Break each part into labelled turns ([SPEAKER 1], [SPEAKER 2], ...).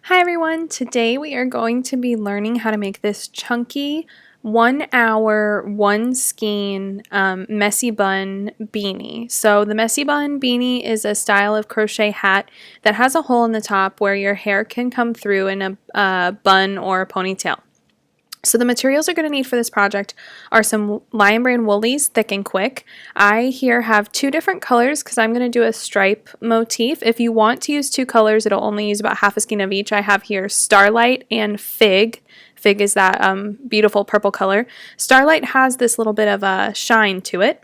[SPEAKER 1] Hi everyone, today we are going to be learning how to make this chunky 1 hour, 1 skein messy bun beanie. So the messy bun beanie is a style of crochet hat that has a hole in the top where your hair can come through in a bun or a ponytail. So the materials you're going to need for this project are some Lion Brand woolies, thick and quick. I here have 2 different colors because I'm going to do a stripe motif. If you want to use 2 colors, it'll only use about half a skein of each. I have here Starlight and Fig. Fig is that beautiful purple color. Starlight has this little bit of a shine to it.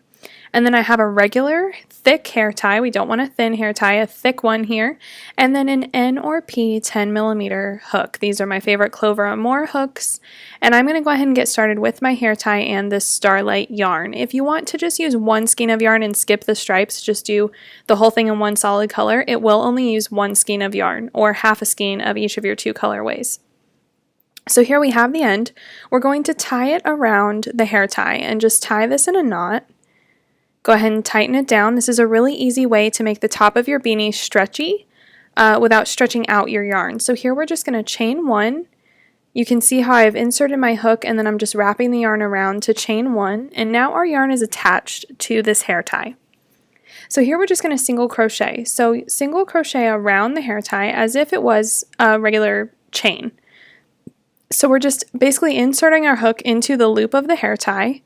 [SPEAKER 1] And then I have a regular thick hair tie. We don't want a thin hair tie, a thick one here. And then an N or P 10mm hook. These are my favorite Clover and More hooks. And I'm going to go ahead and get started with my hair tie and this Starlight yarn. If you want to just use 1 skein of yarn and skip the stripes, just do the whole thing in one solid color, it will only use 1 skein of yarn or half a skein of each of your 2 colorways. So here we have the end. We're going to tie it around the hair tie and just tie this in a knot. Go ahead and tighten it down. This is a really easy way to make the top of your beanie stretchy without stretching out your yarn. So here we're just going to chain 1. You can see how I've inserted my hook and then I'm just wrapping the yarn around to chain 1. And now our yarn is attached to this hair tie. So here we're just going to single crochet. So single crochet around the hair tie as if it was a regular chain. So we're just basically inserting our hook into the loop of the hair tie,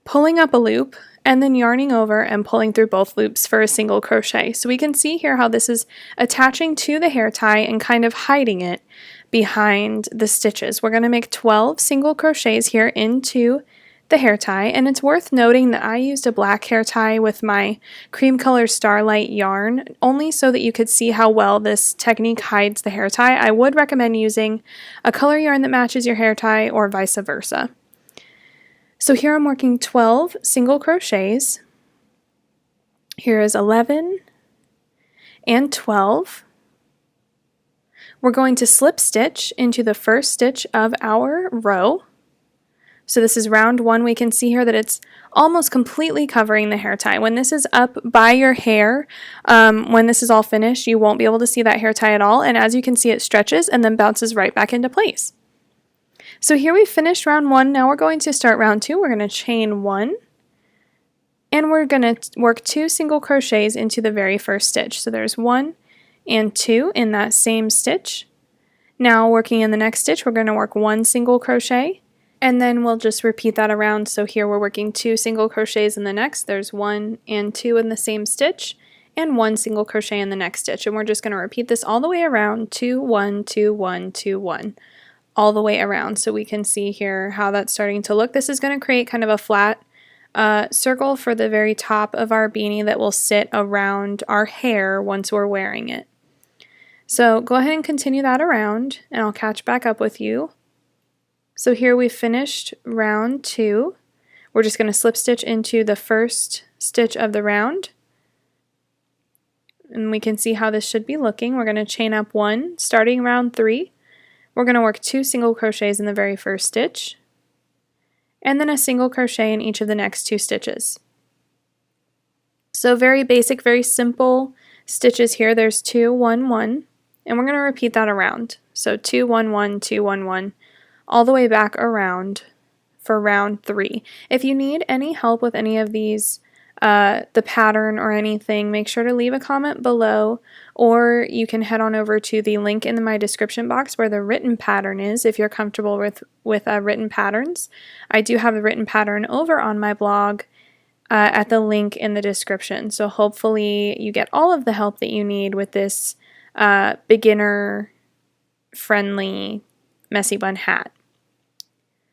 [SPEAKER 1] pulling up a loop, and then yarning over and pulling through both loops for a single crochet. So we can see here how this is attaching to the hair tie and kind of hiding it behind the stitches. We're going to make 12 single crochets here into the hair tie, and it's worth noting that I used a black hair tie with my cream color Starlight yarn only so that you could see how well this technique hides the hair tie. I would recommend using a color yarn that matches your hair tie or vice versa. So here I'm working 12 single crochets. Here is 11 and 12. We're going to slip stitch into the first stitch of our row. So this is round 1. We can see here that it's almost completely covering the hair tie. When this is up by your hair, when this is all finished, you won't be able to see that hair tie at all. And as you can see, it stretches and then bounces right back into place. So here we finished round 1. Now we're going to start round 2. We're going to chain 1 and we're going to work 2 single crochets into the very first stitch. So there's 1 and 2 in that same stitch. Now working in the next stitch, we're going to work 1 single crochet and then we'll just repeat that around. So here we're working 2 single crochets in the next. There's 1 and 2 in the same stitch and 1 single crochet in the next stitch. And we're just going to repeat this all the way around, 2, 1, 2, 1, 2, 1. All the way around, so we can see here how that's starting to look. This is going to create kind of a flat circle for the very top of our beanie that will sit around our hair once we're wearing it. So go ahead and continue that around and I'll catch back up with you. So here we finished round 2. We're just going to slip stitch into the first stitch of the round and we can see how this should be looking. We're going to chain up 1 starting round 3. We're going to work 2 single crochets in the very first stitch and then a single crochet in each of the next 2 stitches. So very basic, very simple stitches here. There's 2, 1, 1, and we're going to repeat that around. So 2, 1, 1, 2, 1, 1, all the way back around for round 3. If you need any help with any of these, the pattern or anything, make sure to leave a comment below, or you can head on over to the link in my description box where the written pattern is if you're comfortable with written patterns. I do have the written pattern over on my blog at the link in the description. So hopefully you get all of the help that you need with this beginner friendly messy bun hat.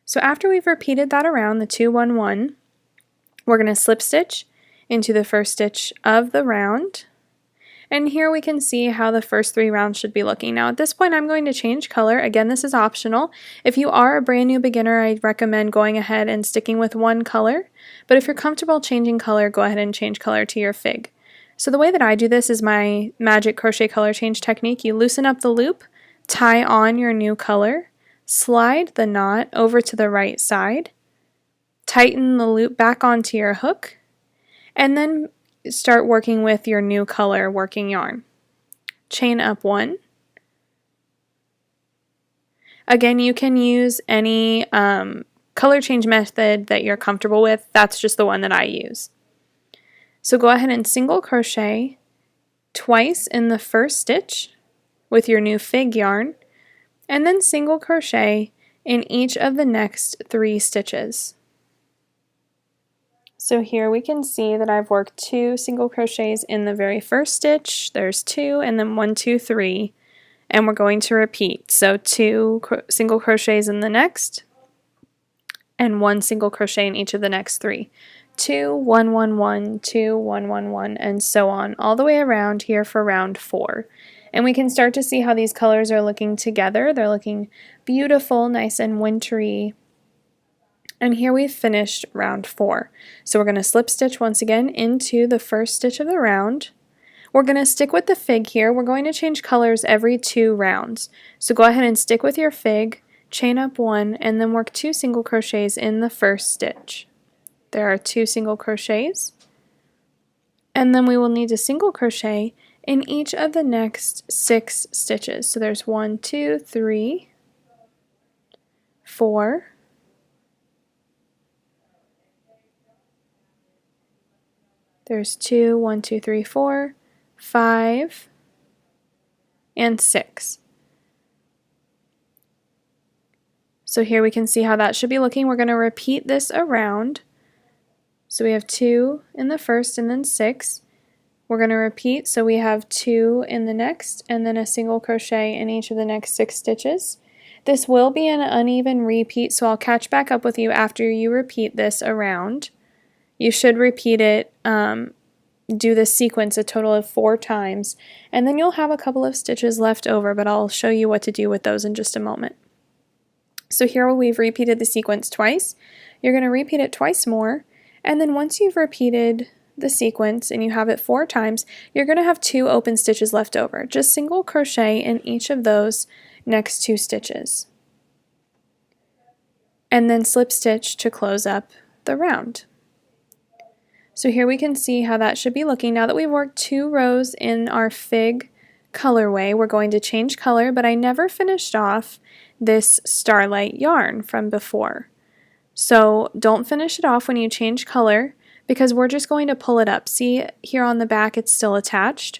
[SPEAKER 1] So after we've repeated that around, the 2, 1, 1, we're going to slip stitch into the first stitch of the round. And here we can see how the first 3 rounds should be looking. Now at this point I'm going to change color. Again, this is optional. If you are a brand new beginner, I recommend going ahead and sticking with 1 color. But if you're comfortable changing color, go ahead and change color to your Fig. So the way that I do this is my magic crochet color change technique. You loosen up the loop, tie on your new color, slide the knot over to the right side, tighten the loop back onto your hook, and then start working with your new color working yarn. Chain up 1, Again, you can use any color change method that you're comfortable with. That's just the one that I use. So go ahead and single crochet twice in the first stitch with your new fig yarn, and then single crochet in each of the next 3 stitches. So here we can see that I've worked 2 single crochets in the very first stitch. There's 2, and then 1, 2, 3, and we're going to repeat. So 2 single crochets in the next, and 1 single crochet in each of the next 3. 2, 1, 1, 1, 2, 1, 1, 1, and so on, all the way around here for round 4. And we can start to see how these colors are looking together. They're looking beautiful, nice and wintry. And here we've finished round 4. So we're going to slip stitch once again into the first stitch of the round. We're going to stick with the fig here. We're going to change colors every 2 rounds. So go ahead and stick with your fig, chain up 1, and then work 2 single crochets in the first stitch. There are 2 single crochets. And then we will need to single crochet in each of the next 6 stitches. So there's 1, 2, 3, 4, there's 2, 1, 2, 3, 4, 5, and 6. So here we can see how that should be looking. We're going to repeat this around. So we have 2 in the first and then 6. We're going to repeat, so we have 2 in the next and then a single crochet in each of the next 6 stitches. This will be an uneven repeat, so I'll catch back up with you after you repeat this around. You should repeat it, do the sequence a total of 4 times, and then you'll have a couple of stitches left over, but I'll show you what to do with those in just a moment. So here we've repeated the sequence twice. You're going to repeat it twice more, and then once you've repeated the sequence and you have it 4 times, you're going to have 2 open stitches left over. Just single crochet in each of those next 2 stitches. And then slip stitch to close up the round. So here we can see how that should be looking. Now that we've worked 2 rows in our fig colorway, we're going to change color, but I never finished off this starlight yarn from before. So don't finish it off when you change color, because we're just going to pull it up. See here on the back it's still attached.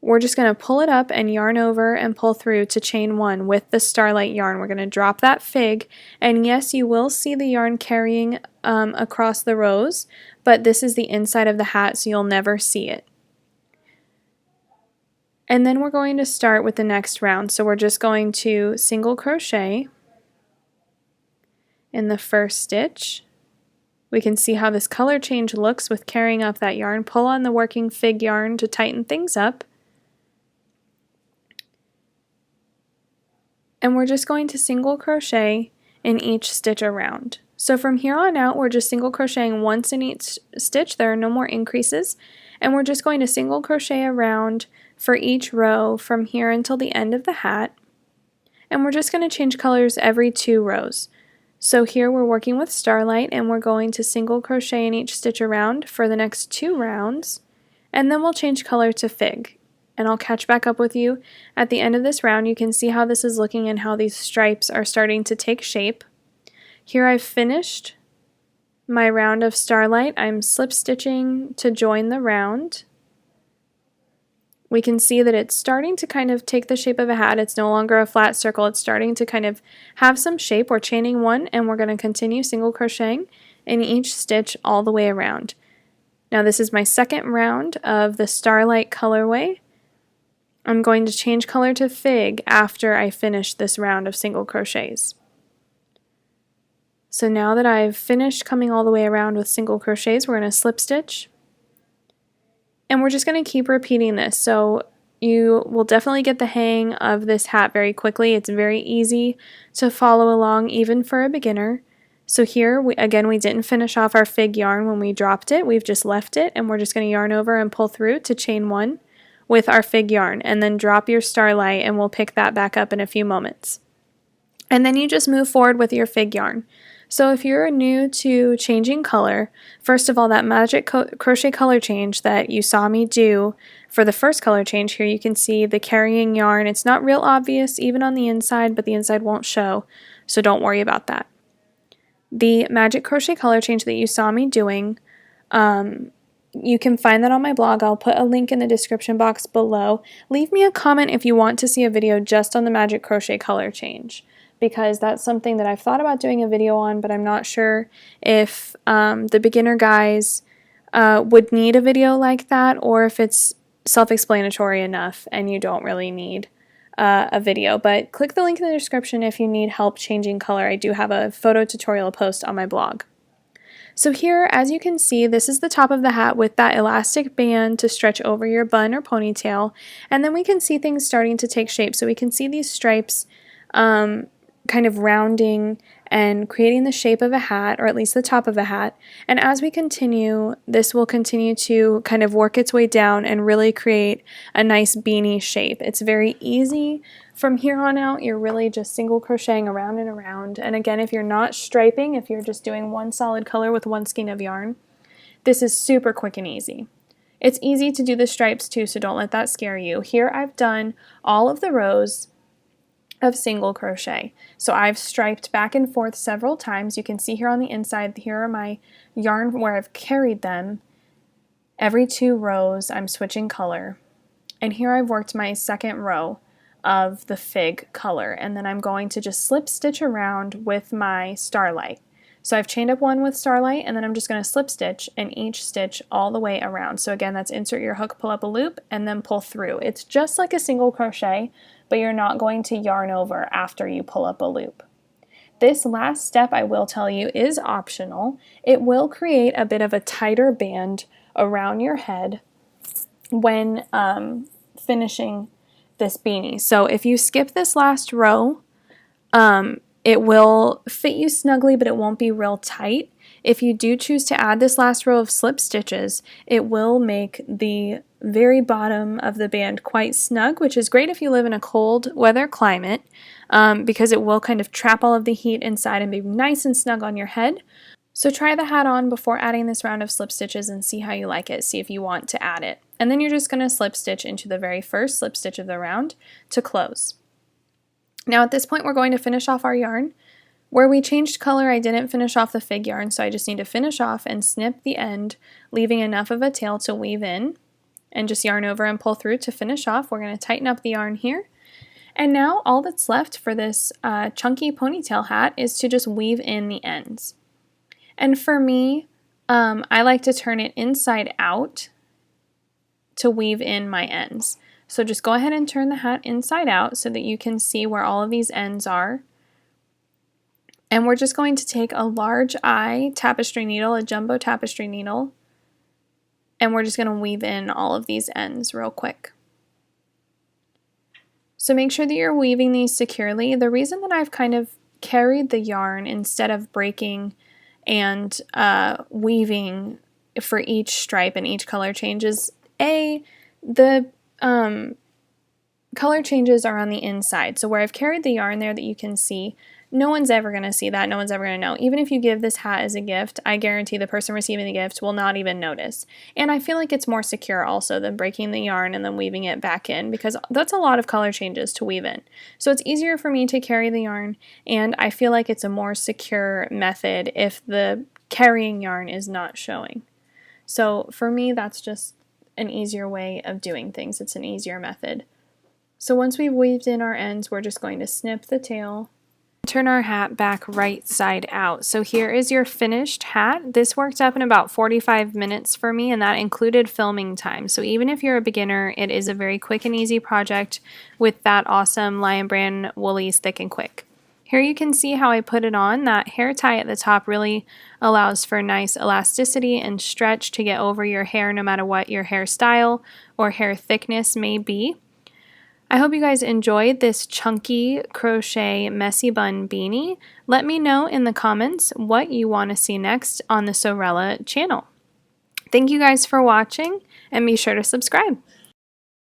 [SPEAKER 1] We're just going to pull it up and yarn over and pull through to chain 1 with the starlight yarn. We're going to drop that fig, and yes, you will see the yarn carrying across the rows, but this is the inside of the hat, so you'll never see it. And then we're going to start with the next round. So we're just going to single crochet in the first stitch. We can see how this color change looks with carrying up that yarn. Pull on the working fig yarn to tighten things up. And we're just going to single crochet in each stitch around. So from here on out, we're just single crocheting once in each stitch. There are no more increases. And we're just going to single crochet around for each row from here until the end of the hat. And we're just going to change colors every 2 rows. So here we're working with starlight, and we're going to single crochet in each stitch around for the next 2 rounds, and then we'll change color to fig. And I'll catch back up with you at the end of this round. You can see how this is looking and how these stripes are starting to take shape. Here I've finished my round of starlight. I'm slip stitching to join the round. We can see that it's starting to kind of take the shape of a hat. It's no longer a flat circle. It's starting to kind of have some shape. We're chaining 1, and we're going to continue single crocheting in each stitch all the way around. Now this is my second round of the starlight colorway. I'm going to change color to fig after I finish this round of single crochets. So now that I've finished coming all the way around with single crochets, we're going to slip stitch. And we're just going to keep repeating this. So you will definitely get the hang of this hat very quickly. It's very easy to follow along even for a beginner. So here, we didn't finish off our fig yarn when we dropped it. We've just left it, and we're just going to yarn over and pull through to chain 1 with our fig yarn, and then drop your starlight, and we'll pick that back up in a few moments. And then you just move forward with your fig yarn. So if you're new to changing color, first of all, that magic crochet color change that you saw me do for the first color change here, you can see the carrying yarn. It's not real obvious even on the inside, but the inside won't show, so don't worry about that. The magic crochet color change that you saw me doing, you can find that on my blog. I'll put a link in the description box below. Leave me a comment if you want to see a video just on the magic crochet color change, because that's something that I've thought about doing a video on, but I'm not sure if the beginner guys would need a video like that, or if it's self-explanatory enough and you don't really need a video. But click the link in the description if you need help changing color. I do have a photo tutorial post on my blog. So here, as you can see, this is the top of the hat with that elastic band to stretch over your bun or ponytail, and then we can see things starting to take shape. So we can see these stripes kind of rounding and creating the shape of a hat, or at least the top of a hat. And as we continue, this will continue to kind of work its way down and really create a nice beanie shape. It's very easy. From here on out, you're really just single crocheting around and around. And again, if you're not striping, if you're just doing one solid color with one skein of yarn, this is super quick and easy. It's easy to do the stripes too, so don't let that scare you. Here I've done all of the rows of single crochet. So I've striped back and forth several times. You can see here on the inside, here are my yarn where I've carried them. Every 2 rows I'm switching color. And here I've worked my second row of the fig color, and then I'm going to just slip stitch around with my starlight. So I've chained up one with starlight, and then I'm just going to slip stitch in each stitch all the way around. So again, that's insert your hook, pull up a loop, and then pull through. It's just like a single crochet, but you're not going to yarn over after you pull up a loop. This last step, I will tell you, is optional. It will create a bit of a tighter band around your head when finishing this beanie. So if you skip this last row, it will fit you snugly, but it won't be real tight. If you do choose to add this last row of slip stitches, it will make the very bottom of the band quite snug, which is great if you live in a cold weather climate, because it will kind of trap all of the heat inside and be nice and snug on your head. So try the hat on before adding this round of slip stitches and see how you like it. See if you want to add it. And then you're just going to slip stitch into the very first slip stitch of the round to close. Now at this point we're going to finish off our yarn. Where we changed color, I didn't finish off the fig yarn, so I just need to finish off and snip the end, leaving enough of a tail to weave in, and just yarn over and pull through to finish off. We're going to tighten up the yarn here. And now all that's left for this chunky ponytail hat is to just weave in the ends. And for me, I like to turn it inside out to weave in my ends. So just go ahead and turn the hat inside out so that you can see where all of these ends are. And we're just going to take a large eye tapestry needle, a jumbo tapestry needle, and we're just going to weave in all of these ends real quick. So make sure that you're weaving these securely. The reason that I've kind of carried the yarn instead of breaking and weaving for each stripe and each color change is the color changes are on the inside. So where I've carried the yarn there that you can see, no one's ever going to see that. No one's ever going to know. Even if you give this hat as a gift, I guarantee the person receiving the gift will not even notice. And I feel like it's more secure also than breaking the yarn and then weaving it back in, because that's a lot of color changes to weave in. So it's easier for me to carry the yarn, and I feel like it's a more secure method if the carrying yarn is not showing. So for me, that's just an easier way of doing things. It's an easier method. So once we've weaved in our ends, we're just going to snip the tail, turn our hat back right side out. So here is your finished hat. This worked up in about 45 minutes for me, and that included filming time. So even if you're a beginner, it is a very quick and easy project with that awesome Lion Brand Woolies Thick and Quick. Here you can see how I put it on. That hair tie at the top really allows for nice elasticity and stretch to get over your hair no matter what your hairstyle or hair thickness may be. I hope you guys enjoyed this chunky crochet messy bun beanie. Let me know in the comments what you want to see next on the Sewrella channel. Thank you guys for watching, and be sure to subscribe.